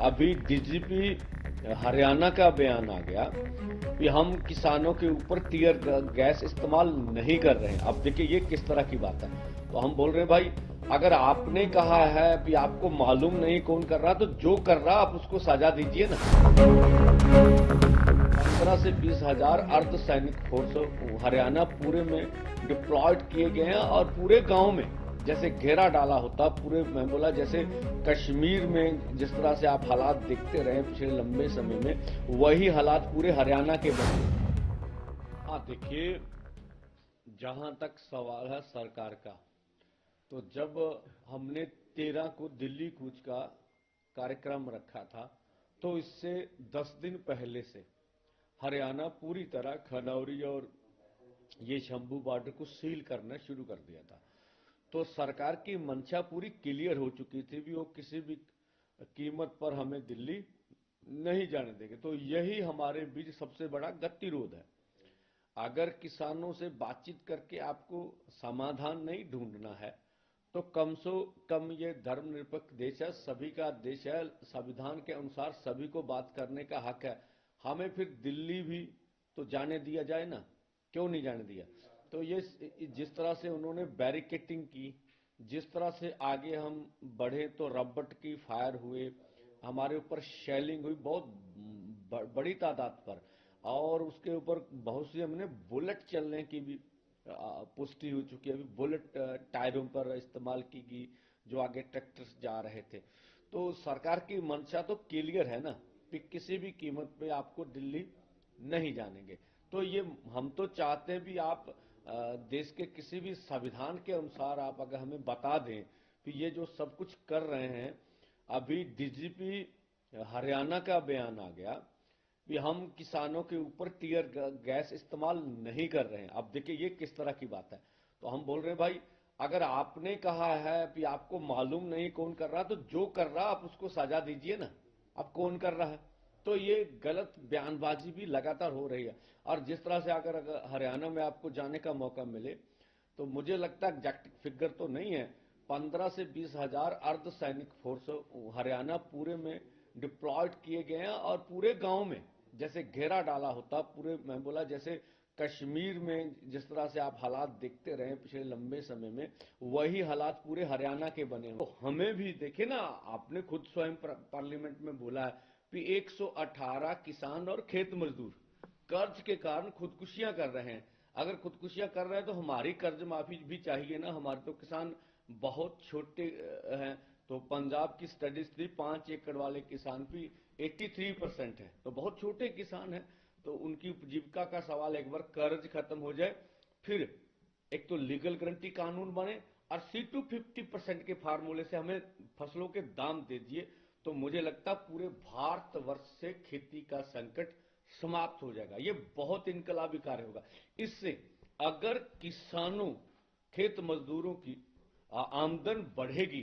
अभी डीजीपी हरियाणा का बयान आ गया कि हम किसानों के ऊपर टीयर गैस इस्तेमाल नहीं कर रहे हैं। अब देखिए ये किस तरह की बात है। तो हम बोल रहे हैं भाई, अगर आपने कहा है कि आपको मालूम नहीं कौन कर रहा, तो जो कर रहा आप उसको सजा दीजिए ना। 15 से 20 हजार अर्धसैनिक फोर्स हरियाणा पूरे में डिप्लॉयड किए गए हैं और पूरे गांव में जैसे घेरा डाला होता पूरे, मैं बोला जैसे कश्मीर में जिस तरह से आप हालात देखते रहे पिछले लंबे समय में, वही हालात पूरे हरियाणा के बने। हाँ देखिए, जहां तक सवाल है सरकार का, तो जब हमने 13 को दिल्ली कूच का कार्यक्रम रखा था, तो इससे 10 दिन पहले से हरियाणा पूरी तरह खनौरी और ये शंभू बॉर्डर को सील करना शुरू कर दिया था। तो सरकार की मंशा पूरी क्लियर हो चुकी थी भी वो किसी भी कीमत पर हमें दिल्ली नहीं जाने देंगे। तो यही हमारे बीच सबसे बड़ा गतिरोध है। अगर किसानों से बातचीत करके आपको समाधान नहीं ढूंढना है, तो कम से कम ये धर्मनिरपेक्ष देश है, सभी का देश है, संविधान के अनुसार सभी को बात करने का हक है। हमें फिर दिल्ली भी तो जाने दिया जाए ना, क्यों नहीं जाने दिया? तो ये जिस तरह से उन्होंने बैरिकेटिंग की, जिस तरह से आगे हम बढ़े तो रबट की फायर हुए, हमारे ऊपर शेलिंग हुई बहुत बड़ी तादाद पर, और उसके ऊपर बहुत सी हमने बुलेट चलने की भी पुष्टि हो चुकी है। अभी बुलेट टायरों पर इस्तेमाल की गई जो आगे ट्रैक्टर्स जा रहे थे। तो सरकार की मंशा तो क्लियर है ना कि किसी भी कीमत पे आपको दिल्ली नहीं जानेंगे। तो ये हम तो चाहते हैं भी आप देश के किसी भी संविधान के अनुसार आप अगर हमें बता दें कि ये जो सब कुछ कर रहे हैं। अभी डीजीपी हरियाणा का बयान आ गया कि हम किसानों के ऊपर टीयर गैस इस्तेमाल नहीं कर रहे हैं। अब देखिए ये किस तरह की बात है। तो हम बोल रहे हैं भाई, अगर आपने कहा है कि आपको मालूम नहीं कौन कर रहा, तो जो कर रहा आप उसको सजा दीजिए ना। अब कौन कर रहा है? तो ये गलत बयानबाजी भी लगातार हो रही है। और जिस तरह से अगर हरियाणा में आपको जाने का मौका मिले, तो मुझे लगता है एग्जैक्ट फिगर तो नहीं है, 15 से 20 हजार अर्धसैनिक फोर्स हरियाणा पूरे में डिप्लॉयड किए गए हैं और पूरे गांव में जैसे घेरा डाला होता पूरे, मैं बोला जैसे कश्मीर में जिस तरह से आप हालात देखते रहे पिछले लंबे समय में, वही हालात पूरे हरियाणा के बने हैं। तो हमें भी देखे ना, आपने खुद स्वयं पार्लियामेंट में बोला है कि 118 किसान और खेत मजदूर कर्ज के कारण खुदकुशियां कर रहे हैं। अगर खुदकुशियां कर रहे हैं तो हमारी कर्ज माफी भी चाहिए ना। हमारे तो किसान बहुत छोटे हैं। तो पंजाब की स्टडीज थी, 5 एकड़ वाले किसान की 83% है, तो बहुत छोटे किसान हैं। तो उनकी उपजीविका का सवाल, एक बार कर्ज खत्म हो जाए, फिर एक तो लीगल गारंटी कानून बने और C250% के फार्मूले से हमें फसलों के दाम दे दिए, तो मुझे लगता पूरे भारतवर्ष से खेती का संकट समाप्त हो जाएगा। ये बहुत इनकलाबी कार्य होगा। इससे अगर किसानों, खेत मजदूरों की आमदन बढ़ेगी,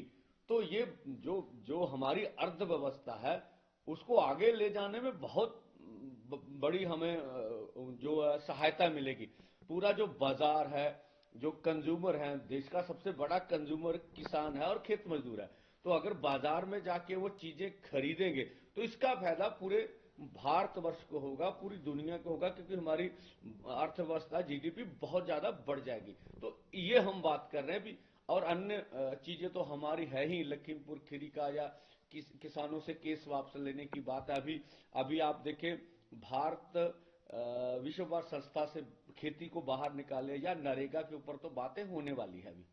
तो ये जो जो हमारी अर्थव्यवस्था है उसको आगे ले जाने में बहुत बड़ी हमें जो सहायता मिलेगी। पूरा जो बाजार है, जो कंज्यूमर है, देश का सबसे बड़ा कंज्यूमर किसान है और खेत मजदूर है। तो अगर बाजार में जाके वो चीजें खरीदेंगे, तो इसका फायदा पूरे भारतवर्ष को होगा, पूरी दुनिया को होगा, क्योंकि हमारी अर्थव्यवस्था जीडीपी बहुत ज्यादा बढ़ जाएगी। तो ये हम बात कर रहे हैं भी। और अन्य चीजें तो हमारी है ही, लखीमपुर खीरी का या किसानों से केस वापस लेने की बात है। अभी अभी आप देखें, भारत विश्व संस्था से खेती को बाहर निकाले या नरेगा के ऊपर तो बातें होने वाली है अभी।